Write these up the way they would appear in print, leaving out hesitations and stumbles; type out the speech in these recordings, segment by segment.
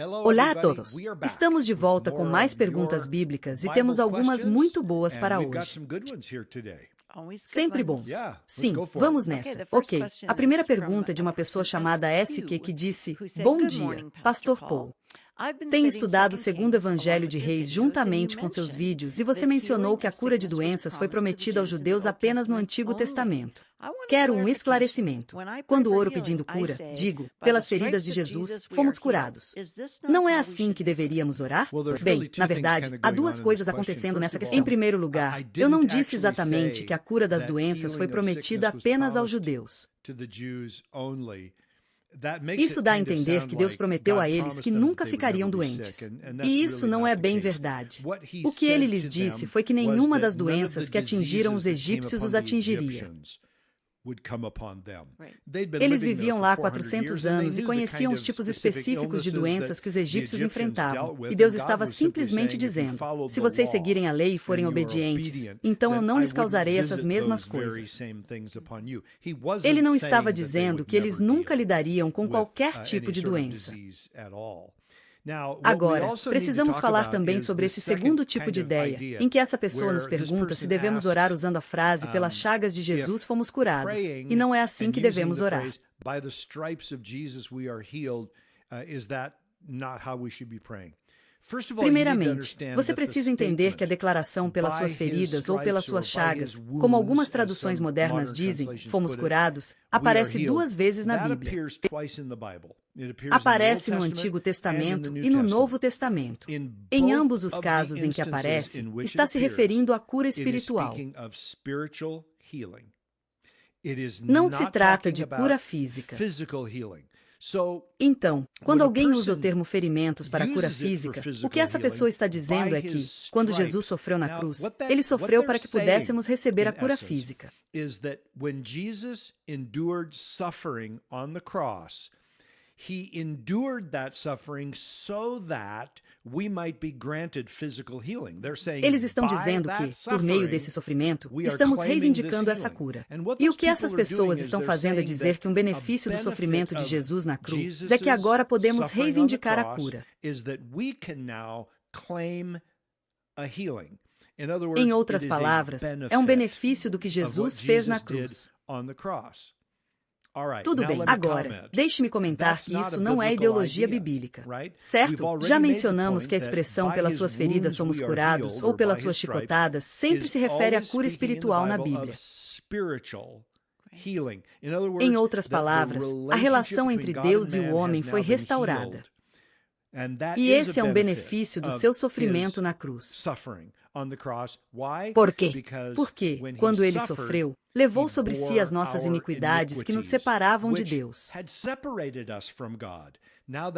Olá a todos! Estamos de volta com mais perguntas bíblicas e temos algumas muito boas para hoje. Sempre bom. Sim, vamos nessa. Ok, a primeira pergunta é de uma pessoa chamada SQ que disse: Bom dia, Pastor Paul. Tenho estudado o segundo Evangelho de Reis juntamente com seus vídeos e você mencionou que a cura de doenças foi prometida aos judeus apenas no Antigo Testamento. Quero um esclarecimento. Quando oro pedindo cura, digo, pelas feridas de Jesus, fomos curados. Não é assim que deveríamos orar? Bem, na verdade, há duas coisas acontecendo nessa questão. Em primeiro lugar, eu não disse exatamente que a cura das doenças foi prometida apenas aos judeus. Isso dá a entender que Deus prometeu a eles que nunca ficariam doentes. E isso não é bem verdade. O que ele lhes disse foi que nenhuma das doenças que atingiram os egípcios os atingiria. Eles viviam lá há 400 anos e conheciam os tipos específicos de doenças que os egípcios enfrentavam. E Deus estava simplesmente dizendo: se vocês seguirem a lei e forem obedientes, então eu não lhes causarei essas mesmas coisas. Ele não estava dizendo que eles nunca lidariam com qualquer tipo de doença. Agora, precisamos falar também sobre esse segundo tipo de ideia, em que essa pessoa nos pergunta se devemos orar usando a frase pelas chagas de Jesus fomos curados, e não é assim que devemos orar. Primeiramente, você precisa entender que a declaração pelas suas feridas ou pelas suas chagas, como algumas traduções modernas dizem, fomos curados, aparece duas vezes na Bíblia. Aparece no Antigo Testamento e no Novo Testamento. Em ambos os casos em que aparece, está se referindo à cura espiritual. Não se trata de cura física. Então, quando alguém usa o termo ferimentos para cura física, o que essa pessoa está dizendo é que, quando Jesus sofreu na cruz, ele sofreu para que pudéssemos receber a cura física. He endured that suffering so that we might be granted physical healing. They're saying, eles estão dizendo que, por meio desse sofrimento, estamos reivindicando essa cura. E o que essas pessoas estão fazendo é dizer que um benefício do sofrimento de Jesus na cruz é que agora podemos reivindicar a cura. Em outras palavras, é um benefício do que Jesus fez na cruz. Tudo bem, agora, deixe-me comentar que isso não é ideologia bíblica, certo? Já mencionamos que a expressão pelas suas feridas somos curados ou pelas suas chicotadas sempre se refere à cura espiritual na Bíblia. Em outras palavras, a relação entre Deus e o homem foi restaurada. E esse é um benefício do seu sofrimento na cruz. Por quê? Porque, quando ele sofreu, levou sobre si as nossas iniquidades que nos separavam de Deus.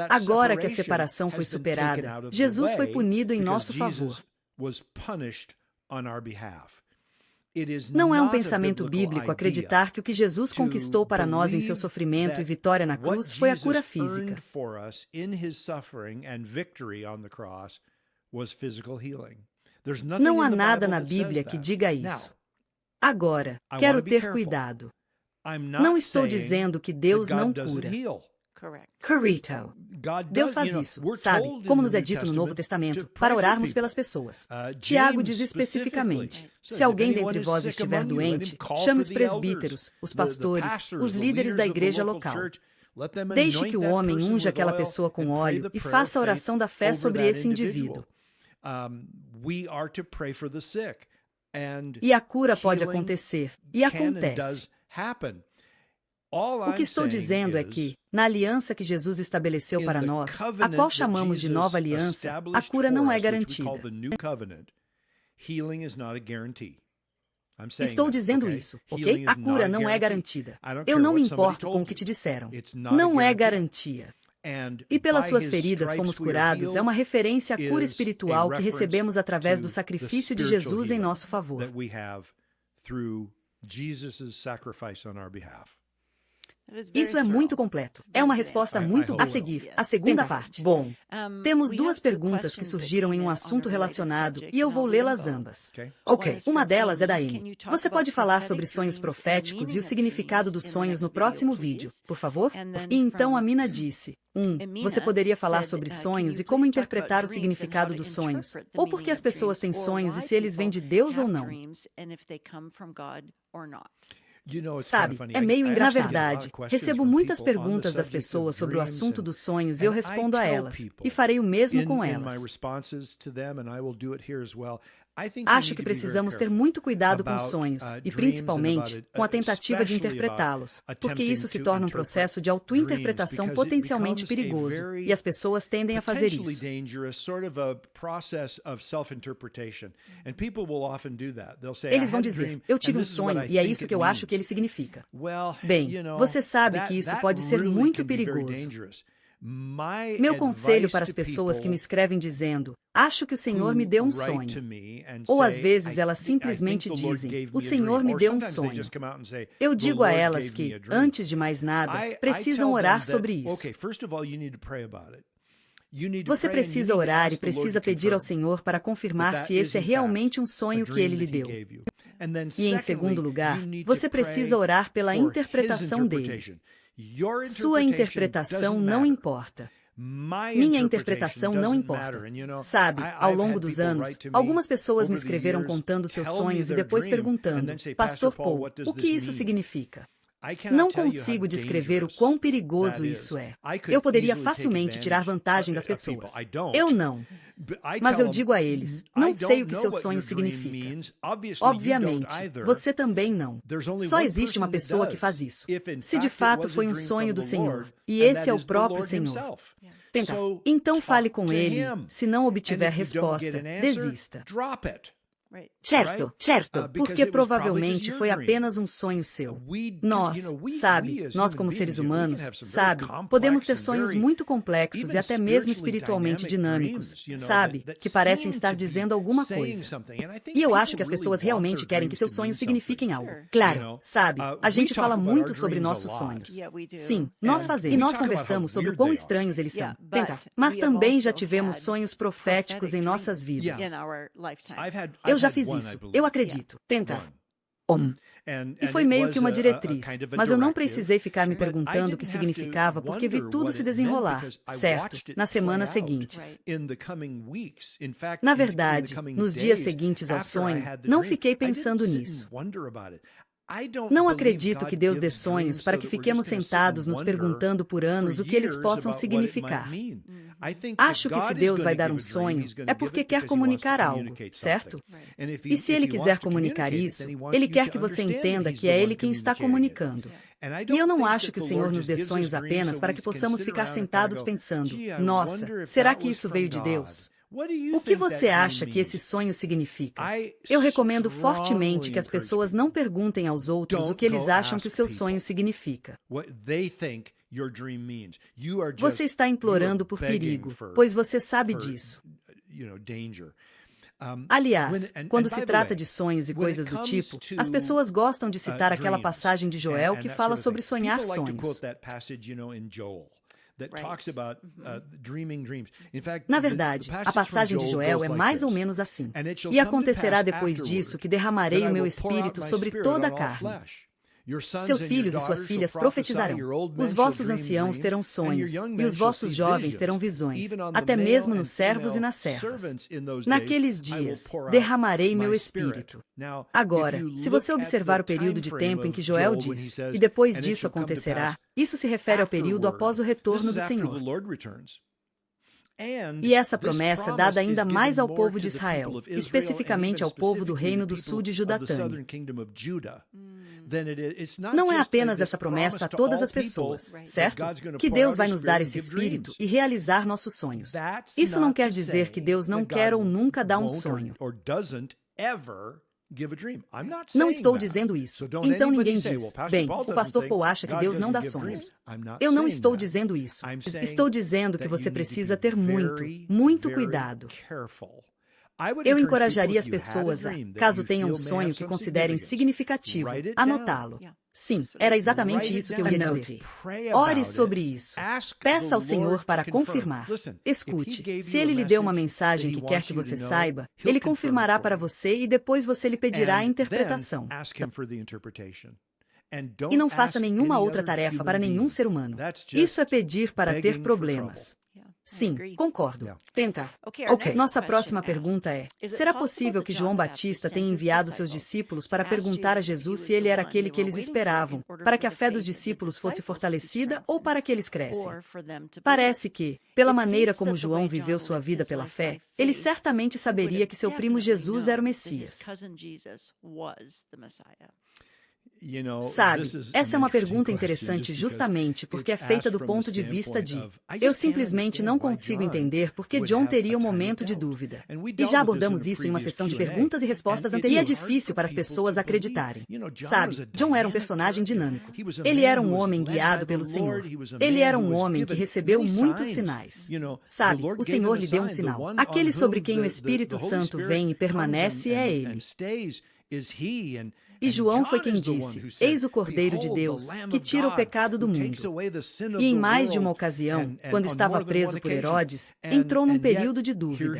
Agora que a separação foi superada, Jesus foi punido em nosso favor. Não é um pensamento bíblico acreditar que o que Jesus conquistou para nós em seu sofrimento e vitória na cruz foi a cura física. Não há nada na Bíblia que diga isso. Agora, quero ter cuidado. Não estou dizendo que Deus não cura. Correto. Deus faz isso, sabe, como nos é dito no Novo Testamento, para orarmos pelas pessoas. Tiago diz especificamente: se alguém dentre vós estiver doente, chame os presbíteros, os pastores, os líderes da igreja local. Deixe que o homem unja aquela pessoa com óleo e faça a oração da fé sobre esse indivíduo. E a cura pode acontecer, e acontece. O que estou dizendo é que, na aliança que Jesus estabeleceu para nós, a qual chamamos de Nova Aliança, a cura não é garantida. Estou dizendo isso, ok? A cura não é garantida. Eu não me importo com o que te disseram. Não é garantia. E pelas suas feridas fomos curados é uma referência à cura espiritual que recebemos através do sacrifício de Jesus em nosso favor. Isso é muito completo. É uma resposta muito a seguir. A segunda parte. Bom, temos duas perguntas que surgiram em um assunto relacionado e eu vou lê-las ambas. Ok, uma delas é da Amy. Você pode falar sobre sonhos proféticos e o significado dos sonhos no próximo vídeo, por favor? E então a Mina disse: você poderia falar sobre sonhos e como interpretar o significado dos sonhos, ou por que as pessoas têm sonhos e se eles vêm de Deus ou não. Sabe, é meio engraçado. Na verdade, recebo muitas perguntas das pessoas sobre o assunto dos sonhos e eu respondo a elas, e farei o mesmo com elas. Acho que precisamos ter muito cuidado com sonhos, e principalmente com a tentativa de interpretá-los, porque isso se torna um processo de auto-interpretação potencialmente perigoso, e as pessoas tendem a fazer isso. Eles vão dizer: eu tive um sonho e é isso que eu acho que ele significa. Bem, você sabe que isso pode ser muito perigoso. Meu conselho para as pessoas que me escrevem dizendo: acho que o Senhor me deu um sonho. Ou às vezes elas simplesmente dizem: o Senhor me deu um sonho. Eu digo a elas que, antes de mais nada, precisam orar sobre isso. Você precisa orar e precisa pedir ao Senhor para confirmar se esse é realmente um sonho que Ele lhe deu. E em segundo lugar, você precisa orar pela interpretação dele. Sua interpretação não importa. Minha interpretação não importa. Sabe, ao longo dos anos, algumas pessoas me escreveram contando seus sonhos e depois perguntando: Pastor Paul, o que isso significa? Não consigo descrever o quão perigoso isso é. Eu poderia facilmente tirar vantagem das pessoas. Eu não. Mas eu digo a eles: não sei o que seu sonho significa. Obviamente, você também não. Só existe uma pessoa que faz isso. Se de fato foi um sonho do Senhor, e esse é o próprio Senhor. Tenta. Então fale com ele. Se não obtiver resposta, desista. Certo, porque provavelmente foi apenas um sonho seu. Nós como seres humanos, podemos ter sonhos muito complexos e até mesmo espiritualmente dinâmicos, que parecem estar dizendo alguma coisa. E eu acho que as pessoas realmente querem que seus sonhos signifiquem algo. Claro, a gente fala muito sobre nossos sonhos. Sim, nós fazemos. E nós conversamos sobre o quão estranhos eles são. Mas também já tivemos sonhos proféticos em nossas vidas. Eu já fiz isso. Eu acredito. Tenta. E foi meio que uma diretriz, mas eu não precisei ficar me perguntando o que significava porque vi tudo se desenrolar, certo, nas semanas seguintes. Na verdade, nos dias seguintes ao sonho, não fiquei pensando nisso. Não acredito que Deus dê sonhos para que fiquemos sentados nos perguntando por anos o que eles possam significar. Acho que se Deus vai dar um sonho, é porque quer comunicar algo, certo? E se Ele quiser comunicar isso, Ele quer que você entenda que é Ele quem está comunicando. E eu não acho que o Senhor nos dê sonhos apenas para que possamos ficar sentados pensando: nossa, será que isso veio de Deus? O que você acha que esse sonho significa? Eu recomendo fortemente que as pessoas não perguntem aos outros o que eles acham que o seu sonho significa. Você está implorando por perigo, pois você sabe disso. Aliás, quando se trata de sonhos e coisas do tipo, as pessoas gostam de citar aquela passagem de Joel que fala sobre sonhar sonhos. Na verdade, a passagem de Joel é mais ou menos assim. E acontecerá depois disso que derramarei o meu espírito sobre toda a carne. Seus filhos e suas filhas profetizarão. Os vossos anciãos terão sonhos, e os vossos jovens terão visões, até mesmo nos servos e nas servas. Naqueles dias, derramarei meu espírito. Agora, se você observar o período de tempo em que Joel diz, e depois disso acontecerá, isso se refere ao período após o retorno do Senhor. E essa promessa é dada ainda mais ao povo de Israel, especificamente ao povo do reino do sul de Judatânia. Não é apenas essa promessa a todas as pessoas, certo? Que Deus vai nos dar esse espírito e realizar nossos sonhos. Isso não quer dizer que Deus não quer ou nunca dá um sonho. Não estou dizendo isso. Então ninguém diz: bem, o pastor Paul acha que Deus não dá sonhos. Eu não estou dizendo isso. Estou dizendo que você precisa ter muito cuidado. Eu encorajaria as pessoas a, caso tenham um sonho que considerem significativo, anotá-lo. Sim, era exatamente isso que eu ia dizer. Ore sobre isso. Peça ao Senhor para confirmar. Escute, se Ele lhe deu uma mensagem que quer que você saiba, Ele confirmará para você e depois você lhe pedirá a interpretação. E não faça nenhuma outra tarefa para nenhum ser humano. Isso é pedir para ter problemas. Sim, concordo. Tenta. Ok, nossa próxima pergunta é: será possível que João Batista tenha enviado seus discípulos para perguntar a Jesus se ele era aquele que eles esperavam, para que a fé dos discípulos fosse fortalecida ou para que eles crescem? Parece que, pela maneira como João viveu sua vida pela fé, ele certamente saberia que seu primo Jesus era o Messias. Sabe, essa é uma pergunta interessante justamente porque é feita do ponto de vista de: eu simplesmente não consigo entender por que John teria um momento de dúvida. E já abordamos isso em uma sessão de perguntas e respostas anterior. E é difícil para as pessoas acreditarem. Sabe, John era um personagem dinâmico. Ele era um homem guiado pelo Senhor. Ele era um homem que recebeu muitos sinais. Sabe, o Senhor lhe deu um sinal. Aquele sobre quem o Espírito Santo vem e permanece é ele. E João foi quem disse: eis o Cordeiro de Deus, que tira o pecado do mundo. E em mais de uma ocasião, quando estava preso por Herodes, entrou num período de dúvida.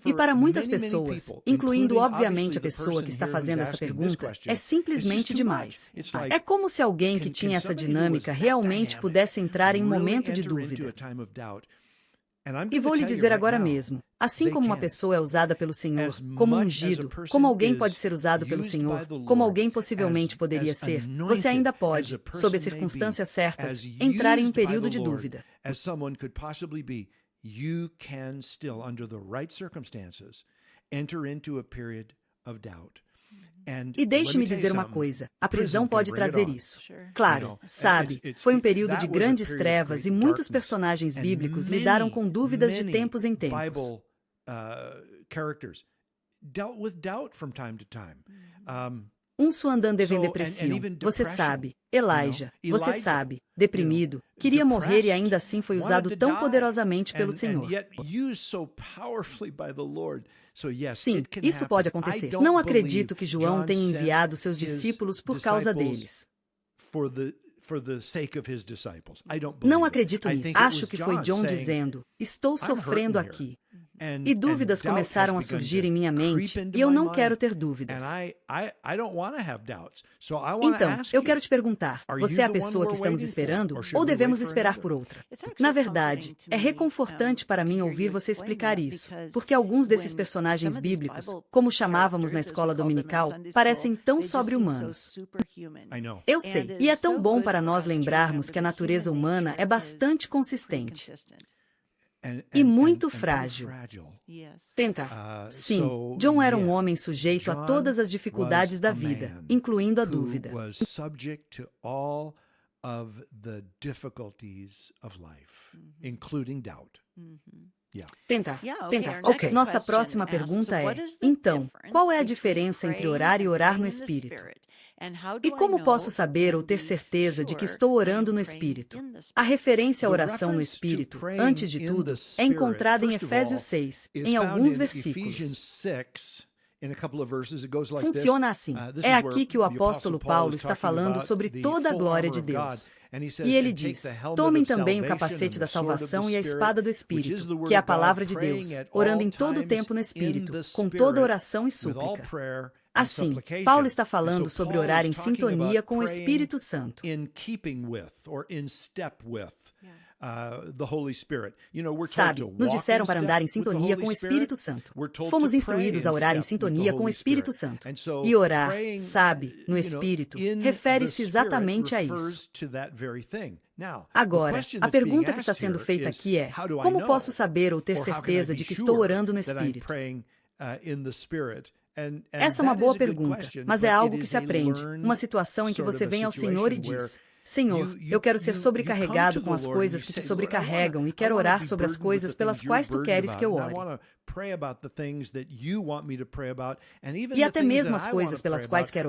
E para muitas pessoas, incluindo obviamente a pessoa que está fazendo essa pergunta, é simplesmente demais. É como se alguém que tinha essa dinâmica realmente pudesse entrar em um momento de dúvida. E vou lhe dizer agora mesmo, assim como uma pessoa é usada pelo Senhor como ungido, como alguém pode ser usado pelo Senhor, como alguém possivelmente poderia ser, você ainda pode, sob as circunstâncias certas, entrar em um período de dúvida. You can still, under the right circumstances, enter into a period of doubt. E deixe-me dizer uma coisa, a prisão pode trazer isso. Claro, sabe, foi um período de grandes trevas e muitos personagens bíblicos lidaram com dúvidas de tempos em tempos. Suandan devem depressão, você sabe, Elijah, você sabe, deprimido, queria morrer e ainda assim foi usado tão poderosamente pelo Senhor. Sim, isso pode acontecer. Não acredito que João tenha enviado seus discípulos por causa deles. Não acredito nisso. Acho que foi John dizendo: estou sofrendo aqui. E dúvidas começaram a surgir em minha mente, e eu não quero ter dúvidas. Então, eu quero te perguntar, você é a pessoa que estamos esperando, ou devemos esperar por outra? Na verdade, é reconfortante para mim ouvir você explicar isso, porque alguns desses personagens bíblicos, como chamávamos na escola dominical, parecem tão sobre-humanos. Eu sei, e é tão bom para nós lembrarmos que a natureza humana é bastante consistente. E muito frágil. Tenta. Sim, John era um homem sujeito a todas as dificuldades da vida, incluindo a dúvida. Tenta. Ok. Nossa próxima pergunta é: então, qual é a diferença entre orar e orar no Espírito? E como posso saber ou ter certeza de que estou orando no Espírito? A referência à oração no Espírito, antes de tudo, é encontrada em Efésios 6, em alguns versículos. Funciona assim. É aqui que o apóstolo Paulo está falando sobre toda a glória de Deus. E ele diz: tomem também o capacete da salvação e a espada do Espírito, que é a palavra de Deus, orando em todo o tempo no Espírito, com toda oração e súplica. Assim, Paulo está falando sobre orar em sintonia com o Espírito Santo. Sabe, nos disseram para andar em sintonia com o Espírito Santo. Fomos instruídos a orar em sintonia com o Espírito Santo. E orar, sabe, no Espírito, refere-se exatamente a isso. Agora, a pergunta que está sendo feita aqui é: como posso saber ou ter certeza de que estou orando no Espírito? Essa é uma boa pergunta, mas é algo que se aprende, uma situação em que você vem ao Senhor e diz: Senhor, eu quero ser sobrecarregado com as coisas que te sobrecarregam e quero orar sobre as coisas pelas quais tu queres que eu ore. E até mesmo as coisas pelas quais quero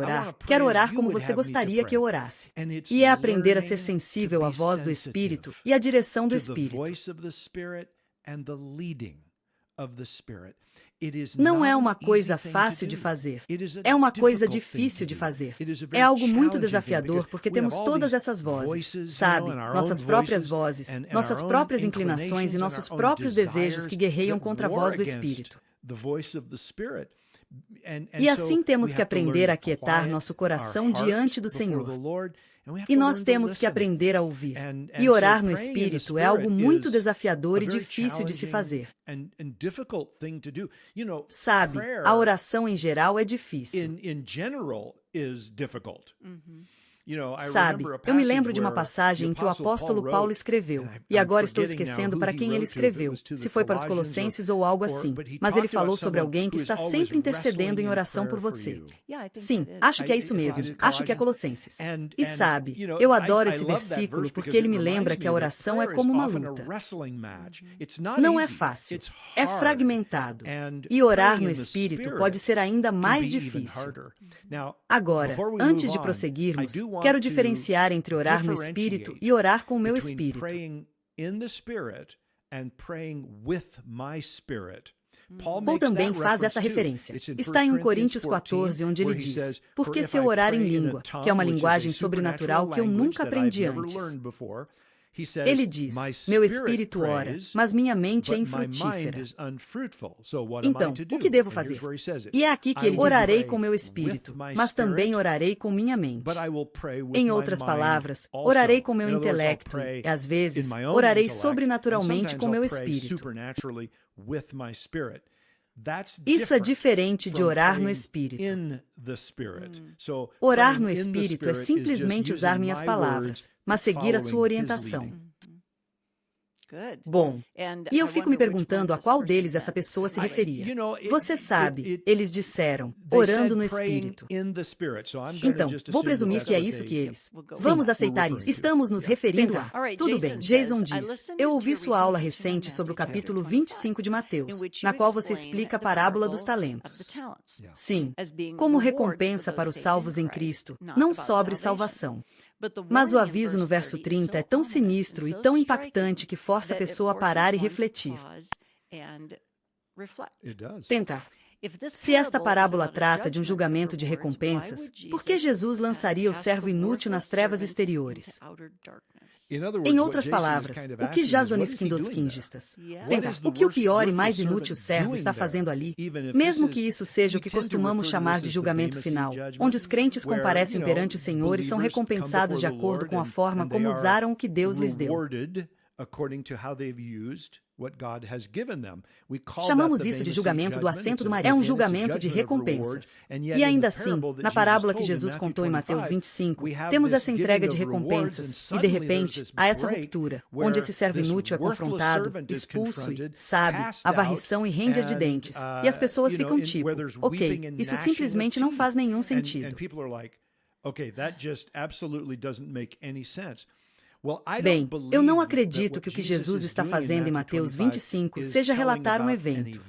orar como você gostaria que eu orasse. E é aprender a ser sensível à voz do Espírito e à direção do Espírito. Não é uma coisa fácil de fazer. É uma coisa difícil de fazer. É algo muito desafiador porque temos todas essas vozes, sabe? Nossas próprias vozes, nossas próprias inclinações e nossos próprios desejos que guerreiam contra a voz do Espírito. E assim temos que aprender a aquietar nosso coração diante do Senhor. E nós temos que aprender a ouvir. E orar no Espírito é algo muito desafiador e difícil de se fazer. Sabe, a oração em geral é difícil. Sabe, eu me lembro de uma passagem em que o apóstolo Paulo escreveu, e agora estou esquecendo para quem ele escreveu, se foi para os Colossenses ou algo assim, mas ele falou sobre alguém que está sempre intercedendo em oração por você. Sim, acho que é isso mesmo, acho que é Colossenses. E sabe, eu adoro esse versículo porque ele me lembra que a oração é como uma luta. Não é fácil, é fragmentado, e orar no Espírito pode ser ainda mais difícil. Agora, antes de prosseguirmos, quero diferenciar entre orar no Espírito e orar com o meu Espírito. Paulo também faz essa referência. Está em 1 Coríntios 14, onde ele diz, porque se eu orar em língua, que é uma linguagem sobrenatural que eu nunca aprendi antes. Ele diz, meu espírito ora, mas minha mente é infrutífera. Então, o que devo fazer? E é aqui que ele diz, orarei com meu espírito, mas também orarei com minha mente. Em outras palavras, orarei com meu intelecto e, às vezes, orarei sobrenaturalmente com meu espírito. Isso é diferente de orar no Espírito. Orar no Espírito é simplesmente usar minhas palavras, mas seguir a sua orientação. Bom, e eu fico me perguntando a qual deles essa pessoa se referia. Você sabe, eles disseram, orando no Espírito. Então, vou presumir que é isso que eles... Vamos aceitar isso. Estamos nos referindo a... Tudo bem, Jason diz, eu ouvi sua aula recente sobre o capítulo 25 de Mateus, na qual você explica a parábola dos talentos. Sim, como recompensa para os salvos em Cristo, não sobre salvação. Mas o aviso no verso 30 é tão sinistro e tão impactante que força a pessoa a parar e refletir. Tentar. Se esta parábola trata de um julgamento de recompensas, por que Jesus lançaria o servo inútil nas trevas exteriores? Em outras palavras, o que jasoniskindoskingistas? O que o pior e mais inútil servo está fazendo ali? Mesmo que isso seja o que costumamos chamar de julgamento final, onde os crentes comparecem perante o Senhor e são recompensados de acordo com a forma como usaram o que Deus lhes deu. Chamamos isso de julgamento do assento do marido. É um julgamento de recompensas. E ainda assim, na parábola que Jesus contou em Mateus 25, temos essa entrega de recompensas, e de repente, há essa ruptura, onde esse servo inútil é confrontado, expulso e, sabe, a varrição e ranger de dentes. E as pessoas ficam tipo, ok, isso simplesmente não faz nenhum sentido. Bem, eu não acredito que o que Jesus está fazendo em Mateus 25 seja relatar um evento.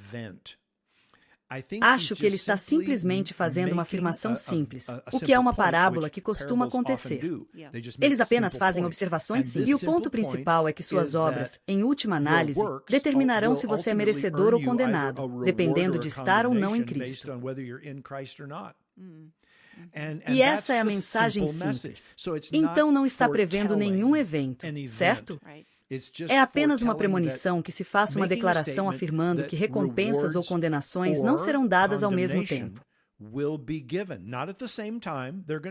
Acho que ele está simplesmente fazendo uma afirmação simples, o que é uma parábola que costuma acontecer. Eles apenas fazem observações simples. E o ponto principal é que suas obras, em última análise, determinarão se você é merecedor ou condenado, dependendo de estar ou não em Cristo. E essa é a mensagem simples. Então não está prevendo nenhum evento, certo? É apenas uma premonição que se faça uma declaração afirmando que recompensas ou condenações não serão dadas ao mesmo tempo.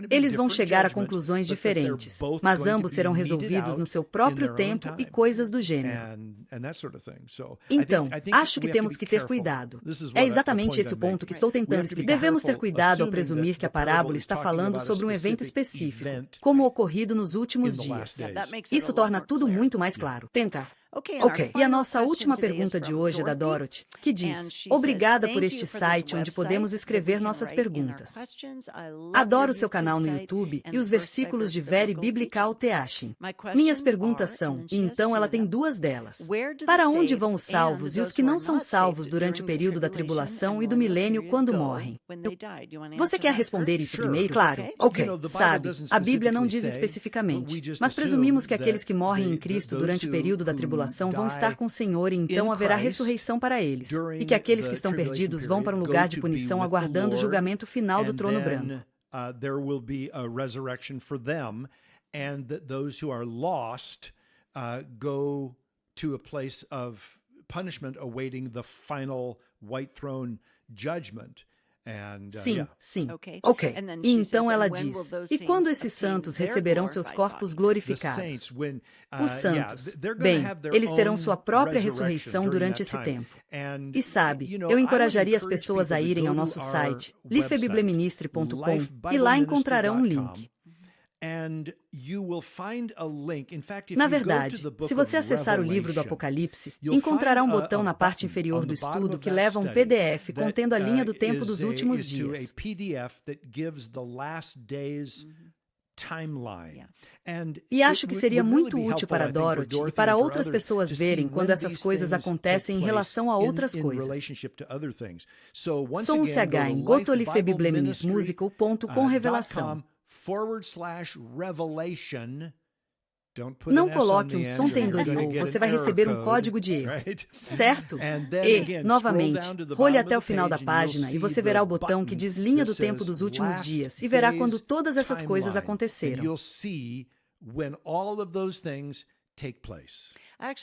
Eles vão chegar a conclusões diferentes, mas ambos serão resolvidos no seu próprio tempo e coisas do gênero. Então, acho que temos que ter cuidado. É exatamente esse o ponto que estou tentando explicar. Devemos ter cuidado ao presumir que a parábola está falando sobre um evento específico, como ocorrido nos últimos dias. Isso torna tudo muito mais claro. Tentar. Ok, e a nossa última pergunta de hoje é da Dorothy, que diz, obrigada por este site onde podemos escrever nossas perguntas. Adoro seu canal no YouTube e os versículos de Very Biblical Teaching. Minhas perguntas são, e então ela tem duas delas. Para onde vão os salvos e os que não são salvos durante o período da tribulação e do milênio quando morrem? Você quer responder isso primeiro? Claro. Ok, sabe, a Bíblia não diz especificamente, mas presumimos que aqueles que morrem em Cristo durante o período da tribulação tribulação vão estar com o Senhor e então haverá ressurreição para eles, e que aqueles que estão perdidos vão para um lugar de punição aguardando o julgamento final do trono branco. There will be a resurrection for them, and that those who are lost go to a place of punishment awaiting the final white throne judgment. Sim, sim. Ok. E então ela diz, e quando esses santos receberão seus corpos glorificados? Os santos, bem, eles terão sua própria ressurreição durante esse tempo. E sabe, eu encorajaria as pessoas a irem ao nosso site, lifebibleministry.com, e lá encontrarão um link. Na verdade, se você acessar o livro do Apocalipse, encontrará um botão na parte inferior do estudo que leva a um PDF contendo a linha do tempo dos últimos dias. E acho que seria muito útil para Dorothy e para outras pessoas verem quando essas coisas acontecem em relação a outras coisas. Sou um CH em gotolifebibleministmusical.com/revelação. Não coloque um som tendoriou, você vai receber um código de erro, certo? E, novamente, role até o final da página e você verá o botão que diz linha do tempo dos últimos dias e verá quando todas essas coisas aconteceram.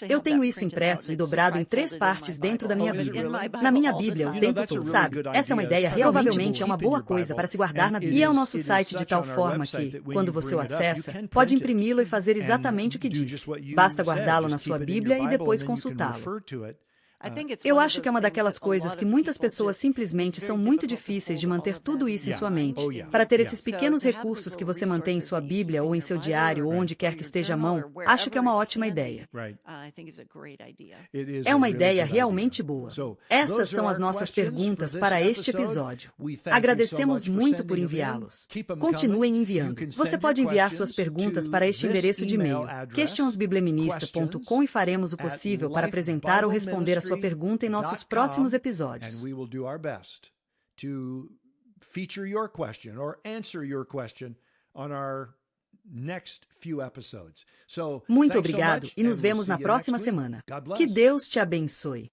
Eu tenho isso impresso e dobrado em 3 partes dentro da minha Bíblia. Na minha Bíblia, o tempo todo, sabe? Essa é uma ideia provavelmente é uma boa coisa para se guardar na Bíblia. E é o nosso site de tal forma que, quando você o acessa, pode imprimi-lo e fazer exatamente o que diz. Basta guardá-lo na sua Bíblia e depois consultá-lo. Eu acho que é uma daquelas coisas que muitas pessoas simplesmente são muito difíceis de manter tudo isso em sua mente. Para ter esses pequenos recursos que você mantém em sua Bíblia ou em seu diário ou onde quer que esteja à mão, acho que é uma ótima ideia. É uma ideia realmente boa. Essas são as nossas perguntas para este episódio. Agradecemos muito por enviá-los. Continuem enviando. Você pode enviar suas perguntas para este endereço de e-mail, questionsbibleministra.com, e faremos o possível para apresentar ou responder a sua pergunta em nossos próximos episódios. Muito obrigado e nos vemos na próxima semana. Que Deus te abençoe.